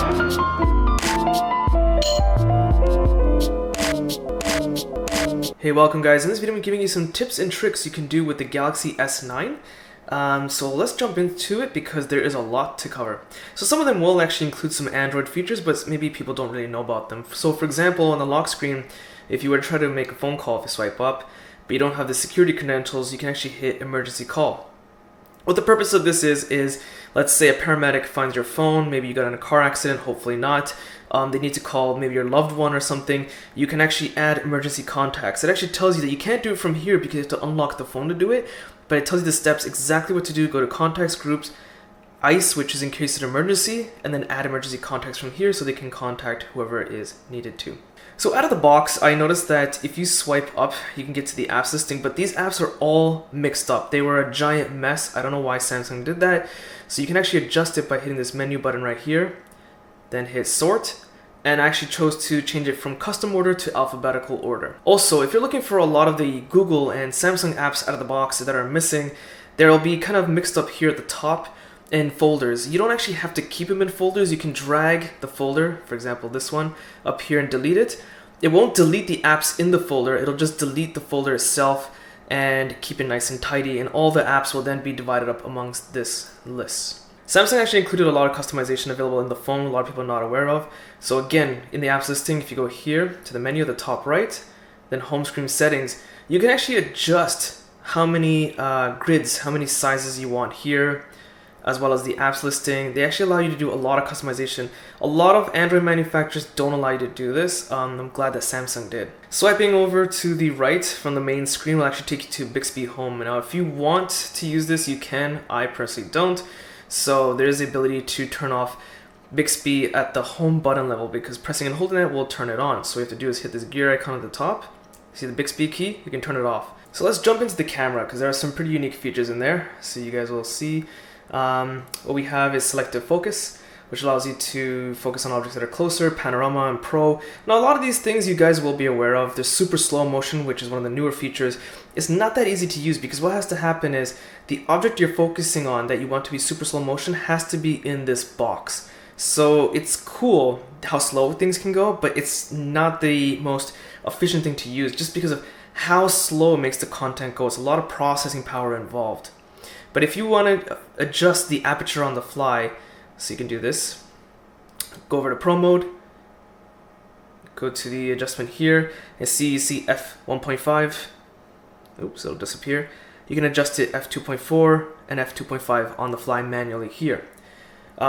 Hey, welcome guys. In this video I'm giving you some tips and tricks you can do with the Galaxy S9. So let's jump into it because there is a lot to cover. So some of them will actually include some Android features, but maybe people don't really know about them. So for example, on the lock screen, if you were to try to make a phone call, if you swipe up, but you don't have the security credentials, you can actually hit emergency call. What the purpose of this is let's say a paramedic finds your phone, maybe you got in a car accident, hopefully not. They need to call maybe your loved one or something. You can actually add emergency contacts. It actually tells you that you can't do it from here because you have to unlock the phone to do it, but it tells you the steps exactly what to do. Go to contacts, groups, ICE, which is in case of emergency, and then add emergency contacts from here so they can contact whoever is needed to. So out of the box, I noticed that if you swipe up, you can get to the apps listing, but these apps are all mixed up. They were a giant mess. I don't know why Samsung did that. So you can actually adjust it by hitting this menu button right here, then hit sort, and I actually chose to change it from custom order to alphabetical order. Also, if you're looking for a lot of the Google and Samsung apps out of the box that are missing, they'll be kind of mixed up here at the top in folders. You don't actually have to keep them in folders. You can drag the folder, for example this one, up here and delete it. It won't delete the apps in the folder, it'll just delete the folder itself and keep it nice and tidy, and all the apps will then be divided up amongst this list. Samsung actually included a lot of customization available in the phone, a lot of people are not aware of. So again, in the apps listing, if you go here to the menu at the top right, then home screen settings, you can actually adjust how many grids, how many sizes you want here, as well as the apps listing. They actually allow you to do a lot of customization. A lot of Android manufacturers don't allow you to do this. I'm glad that Samsung did. Swiping over to the right from the main screen will actually take you to Bixby Home. Now, if you want to use this, you can. I personally don't. So there's the ability to turn off Bixby at the home button level because pressing and holding it will turn it on. So what you have to do is hit this gear icon at the top. See the Bixby key? You can turn it off. So let's jump into the camera because there are some pretty unique features in there. So you guys will see. What we have is selective focus, which allows you to focus on objects that are closer, panorama, and pro. Now a lot of these things you guys will be aware of. There's super slow motion, which is one of the newer features. It's not that easy to use because what has to happen is the object you're focusing on that you want to be super slow motion has to be in this box. So it's cool how slow things can go, but it's not the most efficient thing to use just because of how slow it makes the content go. It's a lot of processing power involved. But if you want to adjust the aperture on the fly, so you can do this, go over to Pro mode, go to the adjustment here, and you see f1.5, oops, it'll disappear. You can adjust it f2.4 and f2.5 on the fly manually here.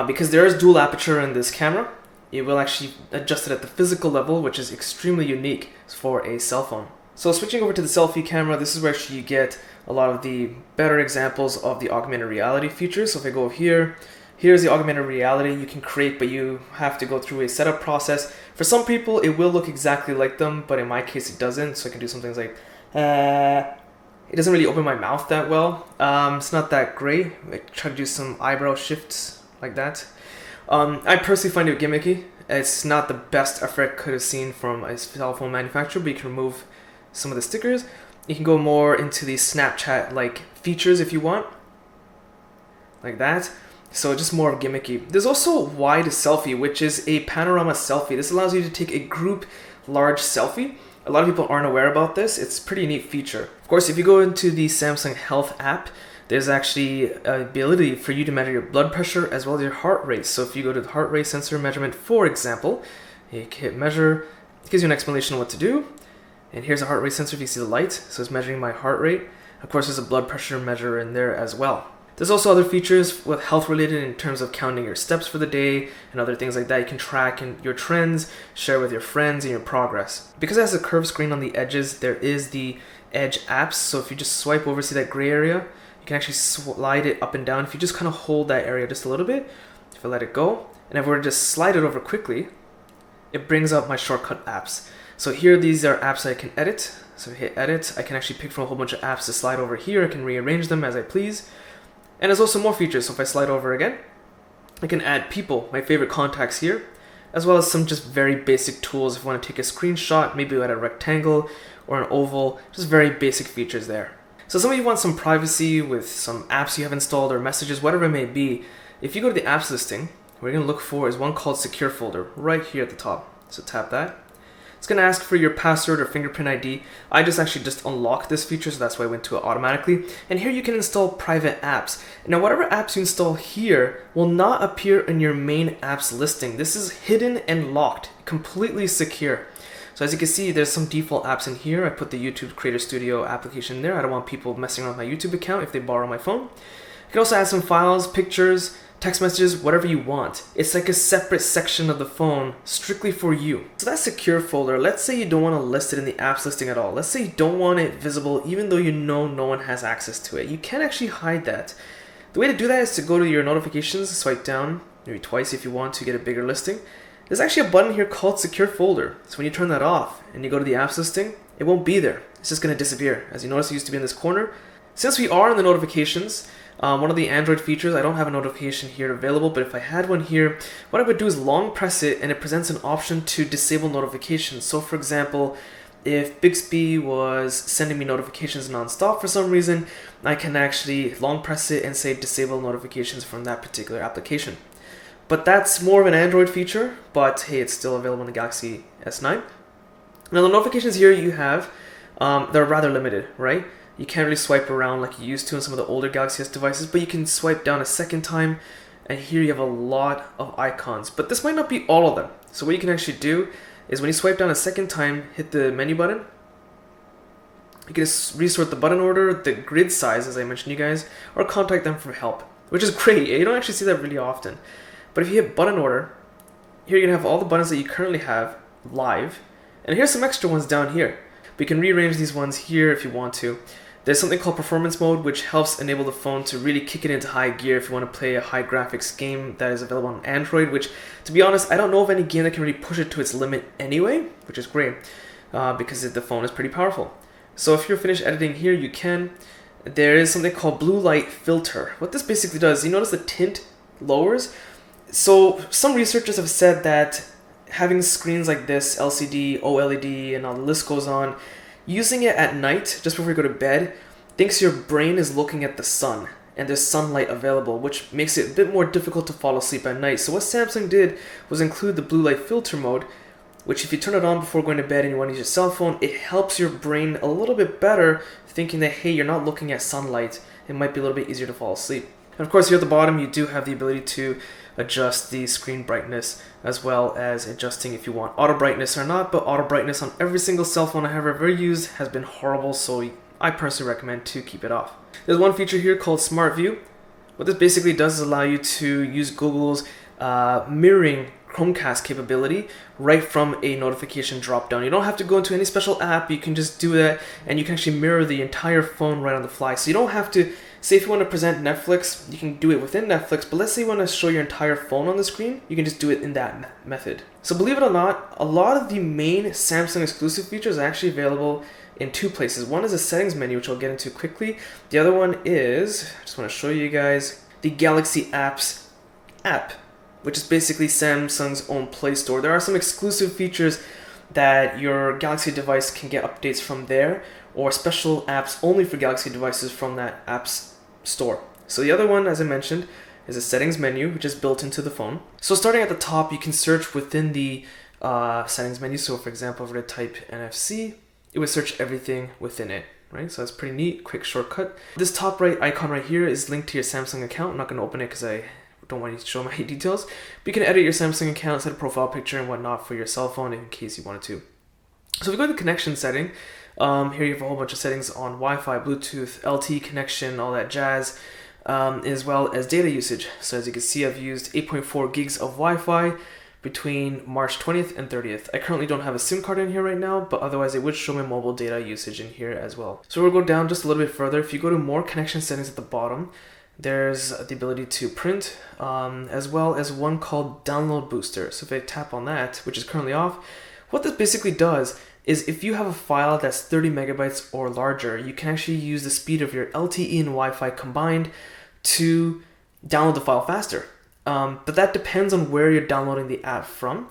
Because there is dual aperture in this camera, it will actually adjust it at the physical level, which is extremely unique for a cell phone. So switching over to the selfie camera, this is where actually you get a lot of the better examples of the augmented reality features. So if I go here, here's the augmented reality you can create, but you have to go through a setup process. For some people, it will look exactly like them, but in my case, it doesn't. So I can do some things like, it doesn't really open my mouth that well. It's not that great. I try to do some eyebrow shifts like that. I personally find it gimmicky. It's not the best effort I could have seen from a cell phone manufacturer, but you can remove some of the stickers. You can go more into the Snapchat-like features if you want, like that. So just more gimmicky. There's also wide selfie, which is a panorama selfie. This allows you to take a group large selfie. A lot of people aren't aware about this. It's a pretty neat feature. Of course, if you go into the Samsung Health app, there's actually an ability for you to measure your blood pressure as well as your heart rate. So if you go to the heart rate sensor measurement, for example, you can hit measure. It gives you an explanation of what to do. And here's a heart rate sensor if you see the light, so it's measuring my heart rate. Of course, there's a blood pressure measure in there as well. There's also other features with health related in terms of counting your steps for the day and other things like that. You can track your trends, share with your friends, and your progress. Because it has a curved screen on the edges, there is the Edge apps. So if you just swipe over, see that gray area, you can actually slide it up and down. If you just kind of hold that area just a little bit, if I let it go, and if we were to just slide it over quickly, it brings up my shortcut apps. So here, these are apps that I can edit. So hit edit, I can actually pick from a whole bunch of apps to slide over here. I can rearrange them as I please. And there's also more features. So if I slide over again, I can add people, my favorite contacts here, as well as some just very basic tools. If I want to take a screenshot, maybe at a rectangle or an oval, just very basic features there. So some of you want some privacy with some apps you have installed or messages, whatever it may be. If you go to the apps listing, we're going to look for is one called Secure Folder right here at the top. So tap that. It's going to ask for your password or fingerprint ID. I just unlocked this feature, so that's why I went to it automatically. And here you can install private apps. Now, whatever apps you install here will not appear in your main apps listing. This is hidden and locked, completely secure. So as you can see, there's some default apps in here. I put the YouTube Creator Studio application in there. I don't want people messing around with my YouTube account if they borrow my phone. You can also add some files, pictures, text messages, whatever you want. It's like a separate section of the phone strictly for you. So that secure folder, let's say you don't want to list it in the apps listing at all. Let's say you don't want it visible even though you know no one has access to it. You can actually hide that. The way to do that is to go to your notifications, swipe down, maybe twice if you want to get a bigger listing. There's actually a button here called Secure Folder. So when you turn that off and you go to the apps listing, it won't be there. It's just going to disappear. As you notice, it used to be in this corner. Since we are in the notifications, one of the Android features, I don't have a notification here available, but if I had one here, what I would do is long press it and it presents an option to disable notifications. So for example, if Bixby was sending me notifications nonstop for some reason, I can actually long press it and say disable notifications from that particular application. But that's more of an Android feature, but hey, it's still available in the Galaxy S9. Now the notifications here you have, they're rather limited, right? You can't really swipe around like you used to in some of the older Galaxy S devices, but you can swipe down a second time, and here you have a lot of icons. But this might not be all of them. So what you can actually do is when you swipe down a second time, hit the menu button. You can resort the button order, the grid size, as I mentioned to you guys, or contact them for help, which is great. You don't actually see that really often. But if you hit button order, here you're gonna have all the buttons that you currently have live, and here's some extra ones down here. But you can rearrange these ones here if you want to. There's something called performance mode, which helps enable the phone to really kick it into high gear if you want to play a high graphics game that is available on Android, which, to be honest, I don't know of any game that can really push it to its limit anyway, which is great, because the phone is pretty powerful. So if you're finished editing here, you can. There is something called blue light filter. What this basically does, you notice the tint lowers. So some researchers have said that having screens like this, LCD, OLED, and all the list goes on, using it at night, just before you go to bed, thinks your brain is looking at the sun, and there's sunlight available, which makes it a bit more difficult to fall asleep at night. So what Samsung did was include the blue light filter mode, which if you turn it on before going to bed and you want to use your cell phone, it helps your brain a little bit better, thinking that, hey, you're not looking at sunlight. It might be a little bit easier to fall asleep. And of course, here at the bottom, you do have the ability to adjust the screen brightness, as well as adjusting if you want auto brightness or not. But auto brightness on every single cell phone I have ever used has been horrible, so I personally recommend to keep it off. There's one feature here called Smart View. What this basically does is allow you to use Google's mirroring Chromecast capability right from a notification drop-down. You don't have to go into any special app. You can just do that, and you can actually mirror the entire phone right on the fly. So you don't have to, say if you want to present Netflix, you can do it within Netflix, but let's say you want to show your entire phone on the screen, you can just do it in that method. So believe it or not, a lot of the main Samsung exclusive features are actually available in two places. One is the settings menu, which I'll get into quickly. The other one is, I just want to show you guys, the Galaxy Apps app, which is basically Samsung's own Play Store. There are some exclusive features that your Galaxy device can get updates from there, or special apps only for Galaxy devices from that apps store. So the other one, as I mentioned, is a settings menu, which is built into the phone. So starting at the top, you can search within the settings menu. So for example, if we're to type NFC, it would search everything within it, right? So that's pretty neat, quick shortcut. This top right icon right here is linked to your Samsung account. I'm not gonna open it because I don't want you to show my details. But you can edit your Samsung account, set a profile picture and whatnot for your cell phone in case you wanted to. So if we go to the connection setting, here you have a whole bunch of settings on Wi-Fi, Bluetooth, LTE connection, all that jazz, as well as data usage. So as you can see, I've used 8.4 gigs of Wi-Fi between March 20th and 30th. I currently don't have a SIM card in here right now, but otherwise it would show my mobile data usage in here as well. So we'll go down just a little bit further. If you go to more connection settings at the bottom, there's the ability to print, as well as one called Download Booster. So if I tap on that, which is currently off, what this basically does is if you have a file that's 30 megabytes or larger, you can actually use the speed of your LTE and Wi-Fi combined to download the file faster. But that depends on where you're downloading the app from.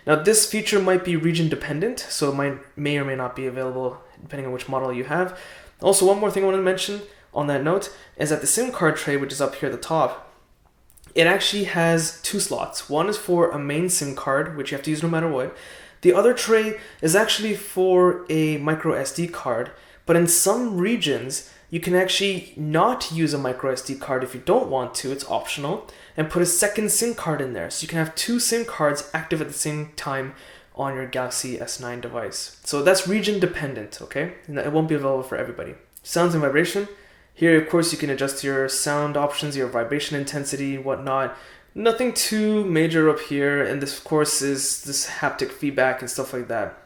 Now this feature might be region dependent, so it may or may not be available depending on which model you have. Also, one more thing I want to mention on that note is that the SIM card tray, which is up here at the top, it actually has two slots. One is for a main SIM card, which you have to use no matter what. The other tray is actually for a micro SD card, but in some regions, you can actually not use a micro SD card if you don't want to, it's optional, and put a second SIM card in there. So you can have two SIM cards active at the same time on your Galaxy S9 device. So that's region dependent, okay? And it won't be available for everybody. Sounds and vibration. Here, of course, you can adjust your sound options, your vibration intensity, whatnot. Nothing too major up here, and this, of course, is this haptic feedback and stuff like that.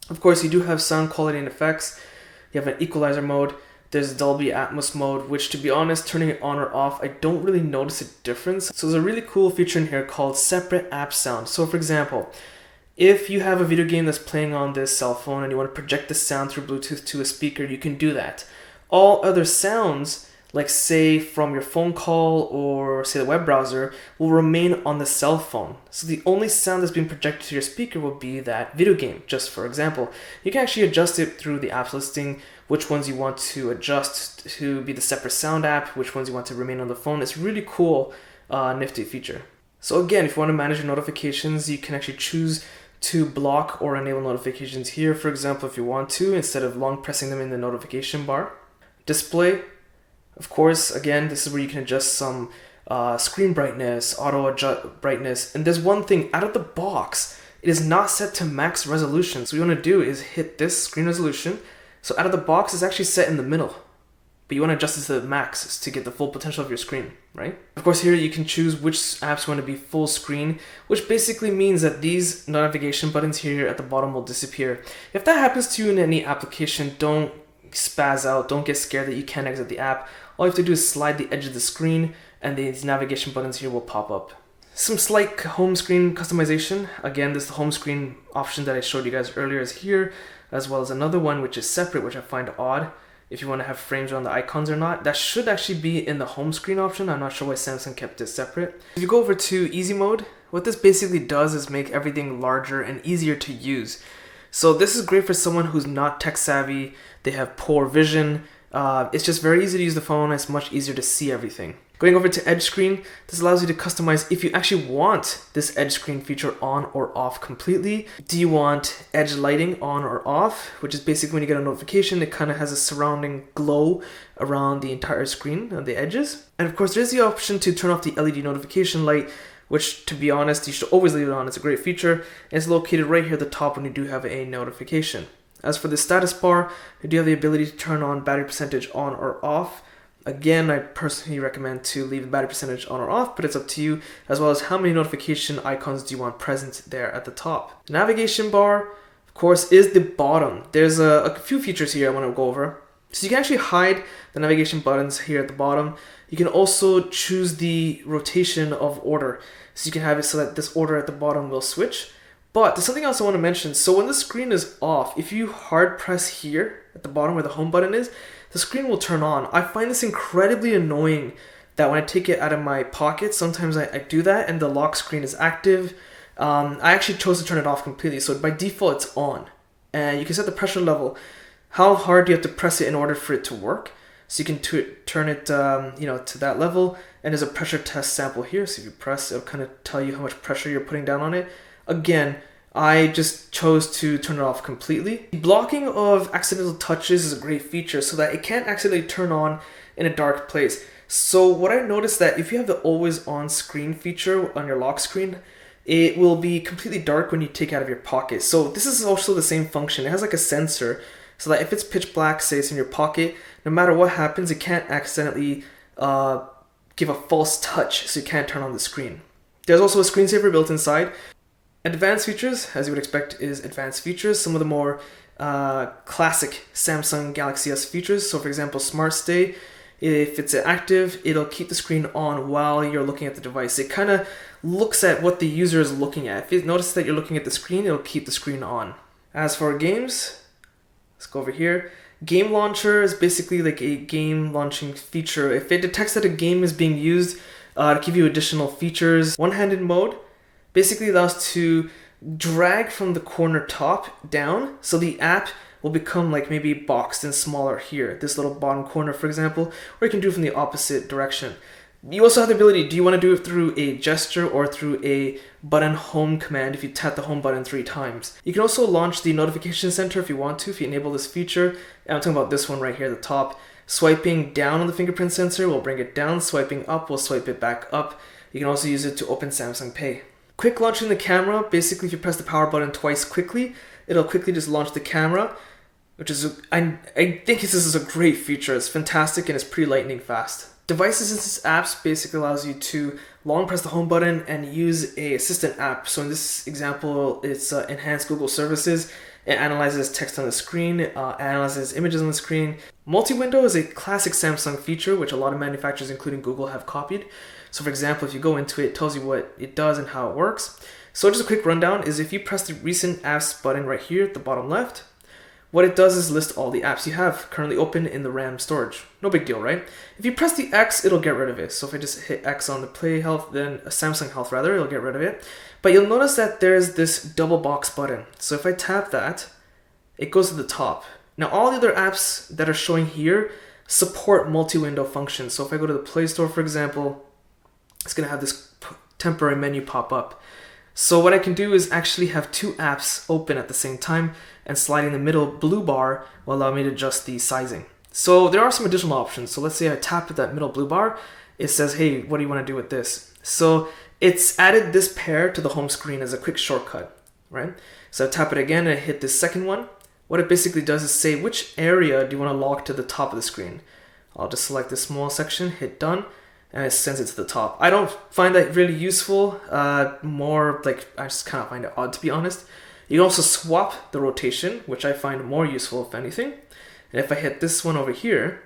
Of course, you do have sound quality and effects. You have an equalizer mode. There's Dolby Atmos mode, which, to be honest, turning it on or off, I don't really notice a difference. So there's a really cool feature in here called separate app sound. So for example, if you have a video game that's playing on this cell phone and you want to project the sound through Bluetooth to a speaker, you can do that. All other sounds, like say from your phone call or say the web browser, will remain on the cell phone. So the only sound that's being projected to your speaker will be that video game, just for example. You can actually adjust it through the apps listing, which ones you want to adjust to be the separate sound app, which ones you want to remain on the phone. It's a really cool, nifty feature. So again, if you want to manage your notifications, you can actually choose to block or enable notifications here, for example, if you want to, instead of long pressing them in the notification bar. Display, of course, again, this is where you can adjust some screen brightness, auto adjust brightness, and there's one thing, out of the box, it is not set to max resolution. So what you want to do is hit this screen resolution. So out of the box, it's actually set in the middle, but you want to adjust it to the max to get the full potential of your screen, right? Of course, here you can choose which apps want to be full screen, which basically means that these navigation buttons here at the bottom will disappear. If that happens to you in any application, don't spaz out, don't get scared that you can't exit the app. All you have to do is slide the edge of the screen and these navigation buttons here will pop up. Some slight home screen customization. Again, this home screen option that I showed you guys earlier is here, as well as another one which is separate, which I find odd. If you want to have frames on the icons or not, that should actually be in the home screen option. I'm not sure why Samsung kept it separate. If you go over to easy mode, what this basically does is make everything larger and easier to use. So this is great for someone who's not tech savvy, they have poor vision. It's just very easy to use the phone, it's much easier to see everything. Going over to edge screen, this allows you to customize if you actually want this edge screen feature on or off completely. Do you want edge lighting on or off, which is basically when you get a notification, it kind of has a surrounding glow around the entire screen on the edges. And of course, there's the option to turn off the LED notification light, which, to be honest, you should always leave it on. It's a great feature. And it's located right here at the top when you do have a notification. As for the status bar, you do have the ability to turn on battery percentage on or off. Again, I personally recommend to leave the battery percentage on or off, but it's up to you, as well as how many notification icons do you want present there at the top. The navigation bar, of course, is the bottom. There's a few features here I want to go over. So you can actually hide the navigation buttons here at the bottom. You can also choose the rotation of order. So you can have it so that this order at the bottom will switch. But there's something else I want to mention. So when the screen is off, if you hard press here at the bottom where the home button is, the screen will turn on. I find this incredibly annoying that when I take it out of my pocket, sometimes I do that and the lock screen is active. I actually chose to turn it off completely. So by default, it's on. And you can set the pressure level. How hard do you have to press it in order for it to work? So you can turn it to that level. And there's a pressure test sample here. So if you press, it'll kind of tell you how much pressure you're putting down on it. Again, I just chose to turn it off completely. Blocking of accidental touches is a great feature so that it can't accidentally turn on in a dark place. So what I noticed that if you have the always on screen feature on your lock screen, it will be completely dark when you take it out of your pocket. So this is also the same function. It has like a sensor so that if it's pitch black, say it's in your pocket, no matter what happens, it can't accidentally give a false touch, so you can't turn on the screen. There's also a screensaver built inside. Advanced features, as you would expect, is advanced features. Some of the more classic Samsung Galaxy S features. So for example, Smart Stay. If it's active, it'll keep the screen on while you're looking at the device. It kind of looks at what the user is looking at. If you notice that you're looking at the screen, it'll keep the screen on. As for games, let's go over here. Game Launcher is basically like a game launching feature. If it detects that a game is being used to give you additional features. One-handed mode basically allows to drag from the corner top down, so the app will become like maybe boxed and smaller here, this little bottom corner for example, or you can do it from the opposite direction. You also have the ability, do you want to do it through a gesture or through a button home command if you tap the home button 3 times. You can also launch the notification center if you want to, if you enable this feature. And I'm talking about this one right here at the top. Swiping down on the fingerprint sensor will bring it down, swiping up will swipe it back up. You can also use it to open Samsung Pay. Quick launching the camera, basically if you press the power button twice quickly, it'll quickly just launch the camera, which is, I think this is a great feature. It's fantastic and it's pretty lightning fast. Devices and apps basically allows you to long press the home button and use a assistant app. So in this example, it's enhanced Google services. It analyzes text on the screen, analyzes images on the screen. Multi-window is a classic Samsung feature, which a lot of manufacturers, including Google, have copied. So for example, if you go into it, it tells you what it does and how it works. So just a quick rundown is if you press the recent apps button right here at the bottom left, what it does is list all the apps you have currently open in the RAM storage. No big deal, right? If you press the X, it'll get rid of it. So if I just hit X on the Play Health, then Samsung Health rather, it'll get rid of it. But you'll notice that there's this double box button. So if I tap that, it goes to the top. Now all the other apps that are showing here support multi-window functions. So if I go to the Play Store, for example, it's gonna have this temporary menu pop up. So what I can do is actually have 2 apps open at the same time, and sliding the middle blue bar will allow me to adjust the sizing. So there are some additional options. So let's say I tap that middle blue bar, it says, hey, what do you want to do with this? So it's added this pair to the home screen as a quick shortcut, right? So I tap it again and I hit this second one. What it basically does is say, which area do you want to lock to the top of the screen? I'll just select this small section, hit done, and it sends it to the top. I don't find that really useful, more like I just kind of find it odd, to be honest. You can also swap the rotation, which I find more useful if anything. And if I hit this one over here,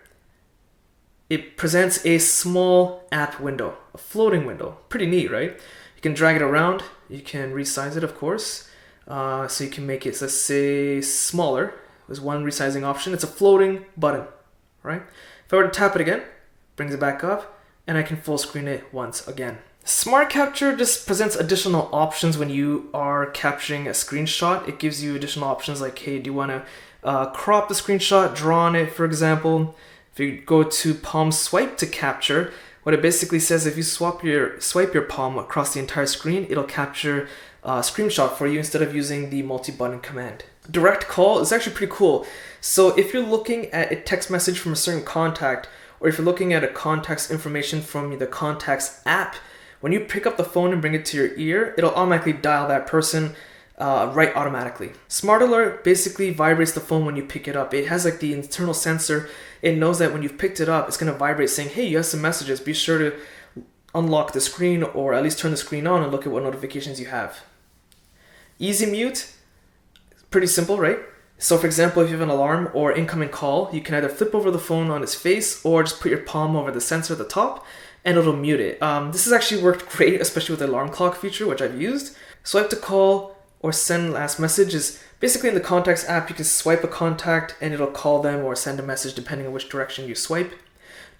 it presents a small app window, a floating window. Pretty neat, right? You can drag it around, you can resize it, of course. So you can make it, let's say, smaller. There's one resizing option. It's a floating button, right? If I were to tap it again, brings it back up, and I can full screen it once again. Smart Capture just presents additional options when you are capturing a screenshot. It gives you additional options like, hey, do you want to crop the screenshot, draw on it, for example. If you go to palm swipe to capture, what it basically says, if you swipe your palm across the entire screen, it'll capture a screenshot for you instead of using the multi-button command. Direct call is actually pretty cool. So if you're looking at a text message from a certain contact, or if you're looking at a contact's information from the Contacts app, when you pick up the phone and bring it to your ear, it'll automatically dial that person right automatically. Smart Alert basically vibrates the phone when you pick it up. It has like the internal sensor. It knows that when you've picked it up, it's going to vibrate saying, hey, you have some messages. Be sure to unlock the screen or at least turn the screen on and look at what notifications you have. Easy mute, pretty simple, right? So for example, if you have an alarm or incoming call, you can either flip over the phone on its face or just put your palm over the sensor at the top and it'll mute it. This has actually worked great, especially with the alarm clock feature, which I've used. Swipe to call or send last message is basically in the Contacts app, you can swipe a contact and it'll call them or send a message depending on which direction you swipe.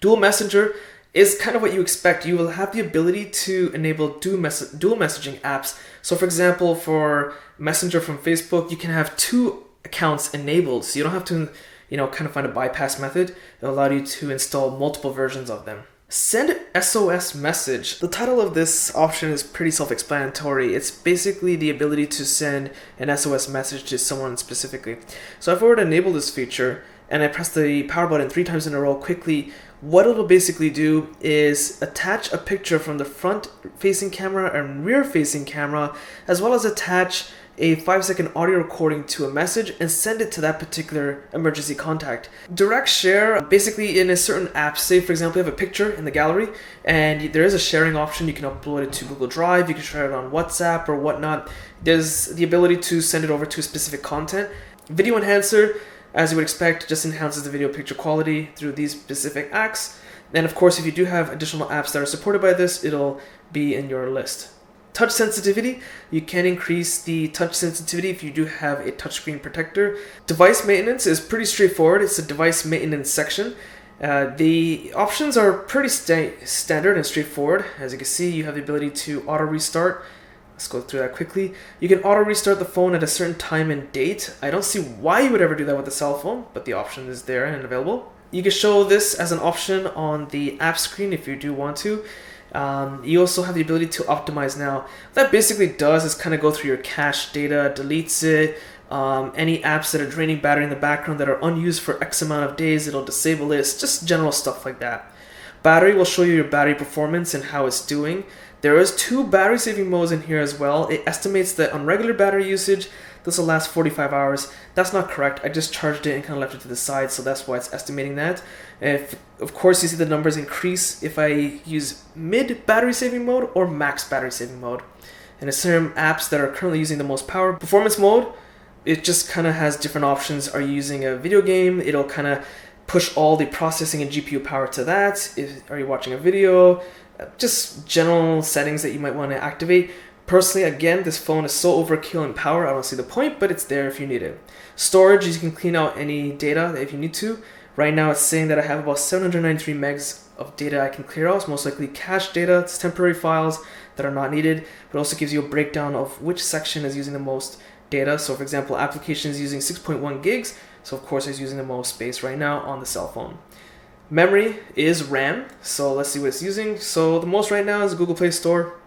Dual Messenger is kind of what you expect. You will have the ability to enable dual messaging apps. So for example, for Messenger from Facebook, you can have 2 accounts enabled. So you don't have to, kind of find a bypass method. It'll allow you to install multiple versions of them. Send SOS message. The title of this option is pretty self-explanatory. It's basically the ability to send an SOS message to someone specifically. So if I were to enable this feature and I press the power button 3 times in a row quickly, what it'll basically do is attach a picture from the front-facing camera and rear-facing camera, as well as attach a 5-second audio recording to a message and send it to that particular emergency contact. Direct share, basically in a certain app, say for example you have a picture in the gallery and there is a sharing option. You can upload it to Google Drive, you can share it on WhatsApp or whatnot. There's the ability to send it over to specific content. Video enhancer, as you would expect, just enhances the video picture quality through these specific acts. And of course, if you do have additional apps that are supported by this, it'll be in your list. Touch sensitivity, you can increase the touch sensitivity if you do have a touchscreen protector. Device maintenance is pretty straightforward. It's a device maintenance section. The options are pretty standard and straightforward. As you can see, you have the ability to auto restart. Let's go through that quickly. You can auto restart the phone at a certain time and date. I don't see why you would ever do that with a cell phone, but the option is there and available. You can show this as an option on the app screen if you do want to. You also have the ability to optimize now. What that basically does is kind of go through your cache data, deletes it. Any apps that are draining battery in the background that are unused for X amount of days, it'll disable it. It's just general stuff like that. Battery will show you your battery performance and how it's doing. There is 2 battery saving modes in here as well. It estimates that on regular battery usage, this will last 45 hours. That's not correct. I just charged it and kind of left it to the side, so that's why it's estimating that. If, of course, you see the numbers increase if I use mid battery saving mode or max battery saving mode. And in certain apps that are currently using the most power, performance mode, it just kind of has different options. Are you using a video game? It'll kind of push all the processing and GPU power to that. Are you watching a video? Just general settings that you might want to activate. Personally, again, this phone is so overkill in power, I don't see the point, but it's there if you need it. Storage, you can clean out any data if you need to. Right now, it's saying that I have about 793 megs of data I can clear out. It's most likely cache data, it's temporary files that are not needed, but it also gives you a breakdown of which section is using the most data. So for example, applications using 6.1 gigs, so of course it's using the most space right now on the cell phone. Memory is RAM, so let's see what it's using. So the most right now is Google Play Store.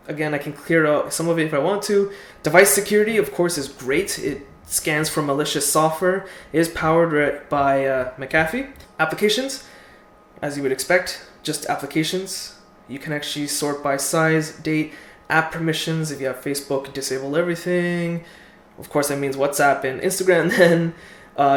Again, I can clear out some of it if I want to. Device security, of course, is great. It scans for malicious software. It is powered by McAfee. Applications, as you would expect, just applications. You can actually sort by size, date, app permissions. If you have Facebook, disable everything. Of course, that means WhatsApp and Instagram then.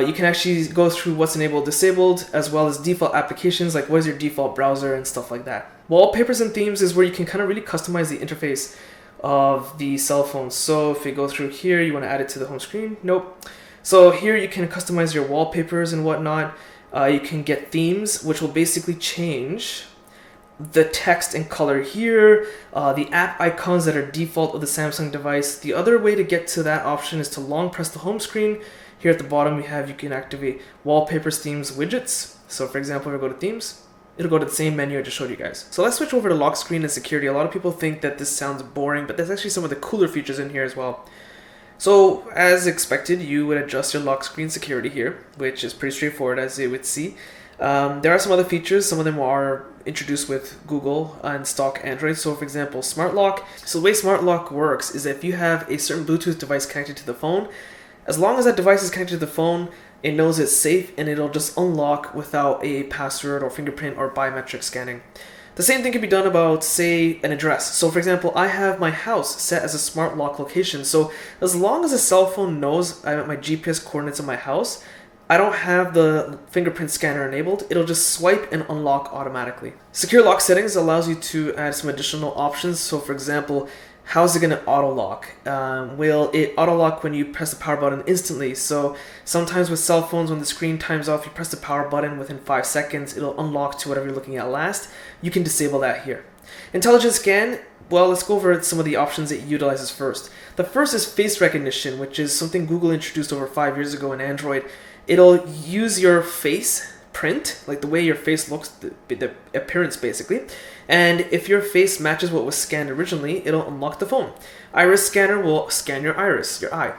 You can actually go through what's enabled, disabled, as well as default applications, like what is your default browser and stuff like that. Wallpapers and themes is where you can kind of really customize the interface of the cell phone. So if you go through here, you want to add it to the home screen? Nope. So here you can customize your wallpapers and whatnot. You can get themes, which will basically change the text and color here, the app icons that are default of the Samsung device. The other way to get to that option is to long press the home screen. Here at the bottom you can activate wallpapers, themes, widgets. So for example, if I go to themes, it'll go to the same menu I just showed you guys. So let's switch over to lock screen and security. A lot of people think that this sounds boring, but there's actually some of the cooler features in here as well. So as expected, you would adjust your lock screen security here, which is pretty straightforward as you would see. There are some other features. Some of them are introduced with Google and stock Android. So for example, Smart Lock. So the way Smart Lock works is that if you have a certain Bluetooth device connected to the phone, as long as that device is connected to the phone, it knows it's safe and it'll just unlock without a password or fingerprint or biometric scanning. The same thing can be done about, say, an address. So for example, I have my house set as a smart lock location. So as long as a cell phone knows I'm at my GPS coordinates of my house, I don't have the fingerprint scanner enabled. It'll just swipe and unlock automatically. Secure lock settings allows you to add some additional options. So for example, how's it going to auto lock? Will it auto lock when you press the power button instantly? So sometimes with cell phones, when the screen times off, you press the power button within 5 seconds, it'll unlock to whatever you're looking at last. You can disable that here. Intelligent scan, well, let's go over some of the options it utilizes first. The first is face recognition, which is something Google introduced over 5 years ago in Android. It'll use your face print, like the way your face looks, the appearance basically, and if your face matches what was scanned originally, it'll unlock the phone. Iris scanner will scan your iris, your eye.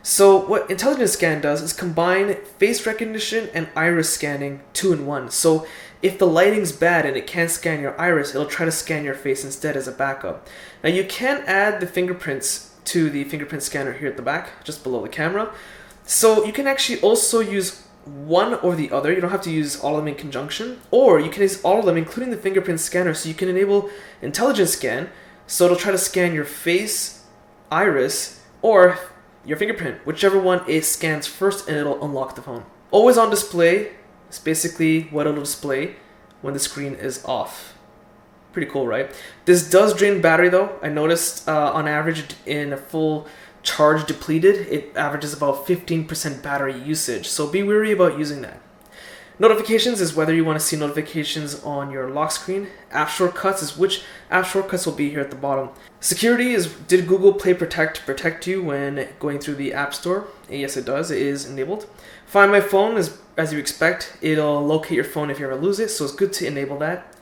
So what Intelligent Scan does is combine face recognition and iris scanning 2 in 1. So if the lighting's bad and it can't scan your iris, it'll try to scan your face instead as a backup. Now you can add the fingerprints to the fingerprint scanner here at the back, just below the camera. So you can actually also use one or the other. You don't have to use all of them in conjunction, or you can use all of them including the fingerprint scanner. So you can enable Intelligent Scan, so it'll try to scan your face, iris, or your fingerprint, whichever one it scans first, and it'll unlock the phone. Always on display is basically what it'll display when the screen is off. Pretty cool, right? This does drain battery though. I noticed on average in a full charge depleted, it averages about 15% battery usage, so be wary about using that. Notifications is whether you want to see notifications on your lock screen. App shortcuts is which app shortcuts will be here at the bottom. Security is, did Google Play protect you when going through the App Store? Yes, it does. It is enabled. Find My Phone is, as you expect, it'll locate your phone if you ever lose it, so it's good to enable that.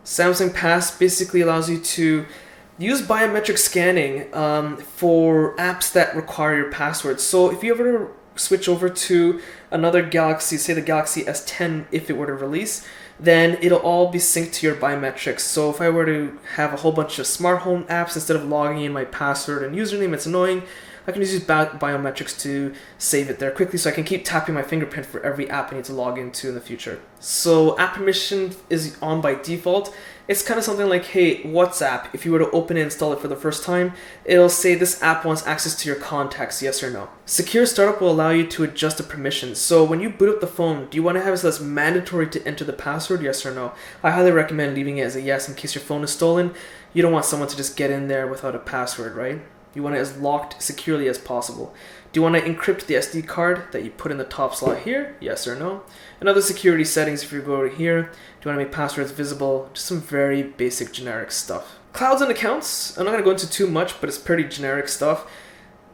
Samsung Pass basically allows you to use biometric scanning for apps that require your password. So if you ever switch over to another Galaxy, say the Galaxy S10, if it were to release, then it'll all be synced to your biometrics. So if I were to have a whole bunch of smart home apps, instead of logging in my password and username, it's annoying, I can just use biometrics to save it there quickly, so I can keep tapping my fingerprint for every app I need to log into in the future. So app permission is on by default. It's kind of something like, hey, WhatsApp, if you were to open and install it for the first time, it'll say this app wants access to your contacts, yes or no. Secure Startup will allow you to adjust the permissions. So when you boot up the phone, do you want to have it so it's mandatory to enter the password, yes or no? I highly recommend leaving it as a yes in case your phone is stolen. You don't want someone to just get in there without a password, right? You want it as locked securely as possible. Do you want to encrypt the SD card that you put in the top slot here? Yes or no? And other security settings, if you go over here, do you want to make passwords visible? Just some very basic generic stuff. Clouds and accounts, I'm not going to go into too much, but it's pretty generic stuff.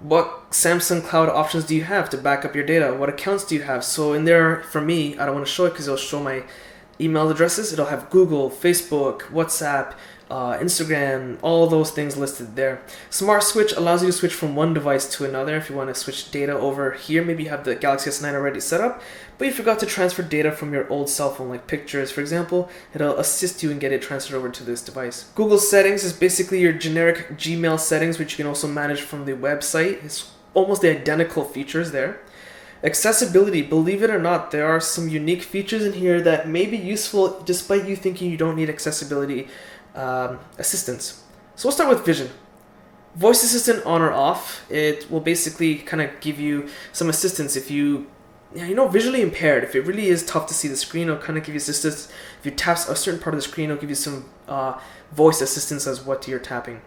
What Samsung Cloud options do you have to back up your data? What accounts do you have? So in there, for me, I don't want to show it because it'll show my email addresses. It'll have Google, Facebook, WhatsApp, Instagram, all those things listed there. Smart Switch allows you to switch from one device to another. If you want to switch data over here, maybe you have the Galaxy S9 already set up, but you forgot to transfer data from your old cell phone, like pictures, for example. It'll assist you and get it transferred over to this device. Google Settings is basically your generic Gmail settings, which you can also manage from the website. It's almost the identical features there. Accessibility, believe it or not, there are some unique features in here that may be useful despite you thinking you don't need accessibility assistance. So we'll start with vision. Voice assistant on or off. It will basically kind of give you some assistance if you visually impaired. If it really is tough to see the screen, it'll kind of give you assistance. If you tap a certain part of the screen, it'll give you some voice assistance as what you're tapping.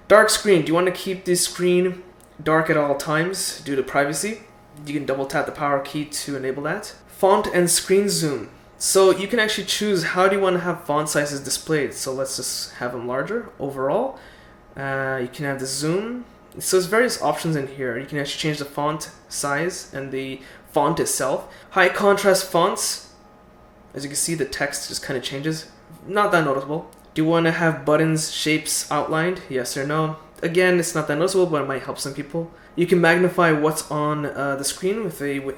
Dark screen. Do you want to keep the screen dark at all times due to privacy? You can double tap the power key to enable that. Font and screen zoom. So you can actually choose how do you want to have font sizes displayed. So let's just have them larger overall. You can have the zoom. So there's various options in here. You can actually change the font size and the font itself. High contrast fonts. As you can see, the text just kind of changes. Not that noticeable. Do you want to have buttons, shapes outlined? Yes or no? Again, it's not that noticeable, but it might help some people. You can magnify what's on the screen with a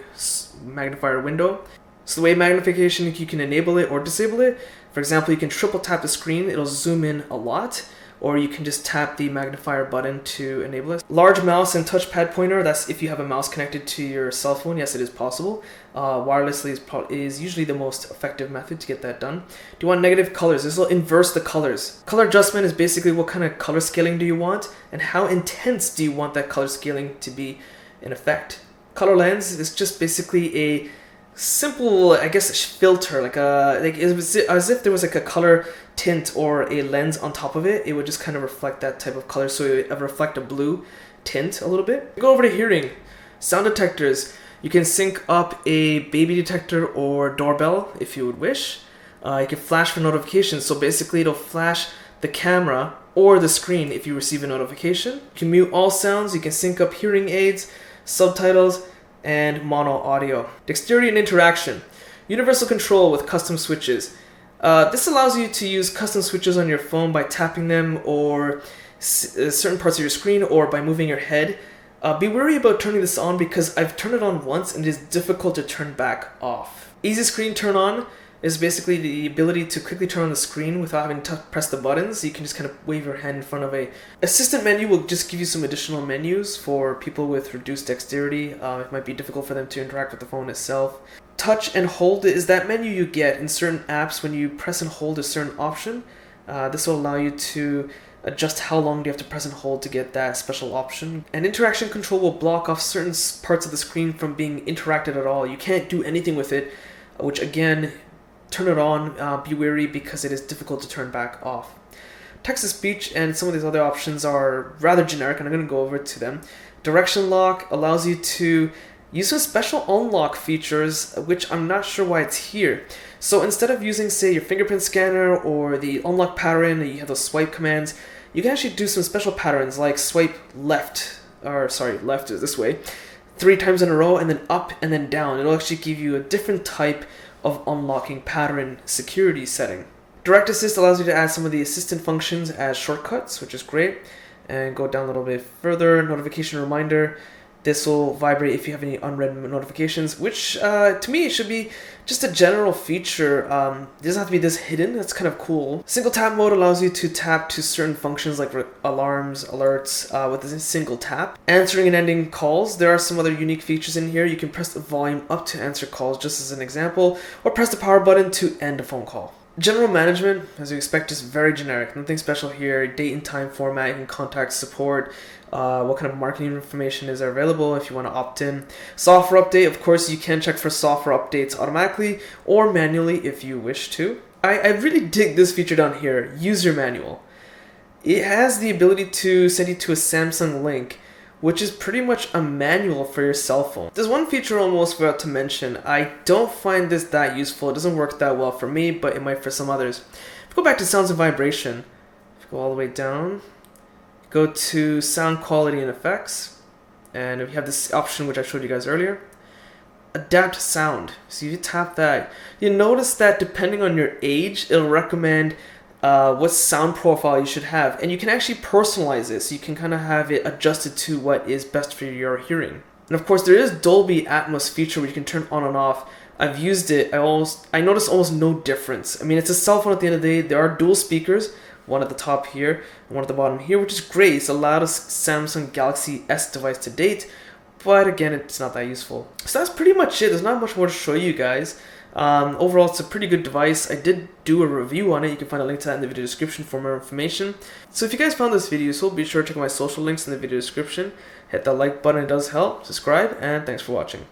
magnifier window. So the way magnification, you can enable it or disable it. For example, you can triple tap the screen, it'll zoom in a lot, or you can just tap the magnifier button to enable it. Large mouse and touchpad pointer, that's if you have a mouse connected to your cell phone. Yes, it is possible. Wirelessly is usually the most effective method to get that done. Do you want negative colors? This will inverse the colors. Color adjustment is basically what kind of color scaling do you want, and how intense do you want that color scaling to be in effect. Color lens is just basically a simple, I guess, filter, like as if there was like a color tint or a lens on top of it. It would just kind of reflect that type of color, so it would reflect a blue tint a little bit. Go over to hearing. Sound detectors. You can sync up a baby detector or doorbell if you would wish. You can flash for notifications, so basically it'll flash the camera or the screen if you receive a notification. You can mute all sounds. You can sync up hearing aids, subtitles, and mono audio. Dexterity and interaction. Universal control with custom switches. This allows you to use custom switches on your phone by tapping them or certain parts of your screen, or by moving your head. Be wary about turning this on because I've turned it on once and it is difficult to turn back off. Easy screen turn on is basically the ability to quickly turn on the screen without having to press the buttons. You can just kind of wave your hand in front of a assistant menu. Will just give you some additional menus for people with reduced dexterity. It might be difficult for them to interact with the phone itself. Touch and hold is that menu you get in certain apps when you press and hold a certain option. This will allow you to adjust how long do you have to press and hold to get that special option. And interaction control will block off certain parts of the screen from being interacted at all. You can't do anything with it, which again, turn it on, be wary because it is difficult to turn back off. Text-to-speech and some of these other options are rather generic, and I'm going to go over to them. Direction lock allows you to use some special unlock features, which I'm not sure why it's here. So instead of using, say, your fingerprint scanner or the unlock pattern, you have those swipe commands, you can actually do some special patterns like swipe left, left is this way, 3 times in a row, and then up and then down. It'll actually give you a different type of unlocking pattern security setting. Direct Assist allows you to add some of the assistant functions as shortcuts, which is great. And go down a little bit further, notification reminder. This will vibrate if you have any unread notifications, which to me should be just a general feature. It doesn't have to be this hidden. That's kind of cool. Single tap mode allows you to tap to certain functions like alarms, alerts with a single tap. Answering and ending calls. There are some other unique features in here. You can press the volume up to answer calls, just as an example, or press the power button to end a phone call. General management, as you expect, is very generic. Nothing special here. Date and time format, you can contact support, what kind of marketing information is available if you want to opt in. Software update, of course, you can check for software updates automatically or manually if you wish to. I really dig this feature down here, user manual. It has the ability to send you to a Samsung link, which is pretty much a manual for your cell phone. There's one feature I almost forgot to mention. I don't find this that useful. It doesn't work that well for me, but it might for some others. If we go back to sounds and vibration, if you go all the way down, go to sound quality and effects, and we have this option which I showed you guys earlier. Adapt sound. So if you tap that, you notice that depending on your age, it'll recommend what sound profile you should have, and you can actually personalize it, so you can kind of have it adjusted to what is best for your hearing. And of course, there is Dolby Atmos feature where you can turn on and off. I've used it. I noticed almost no difference. I mean, it's a cell phone at the end of the day. There are dual speakers, one at the top here and one at the bottom here, which is great. It's the loudest Samsung Galaxy S device to date, but again, it's not that useful. So that's pretty much it. There's not much more to show you guys. Overall, it's a pretty good device. I did do a review on it. You can find a link to that in the video description for more information. So if you guys found this video useful, be sure to check out my social links in the video description. Hit that like button, it does help. Subscribe, and thanks for watching.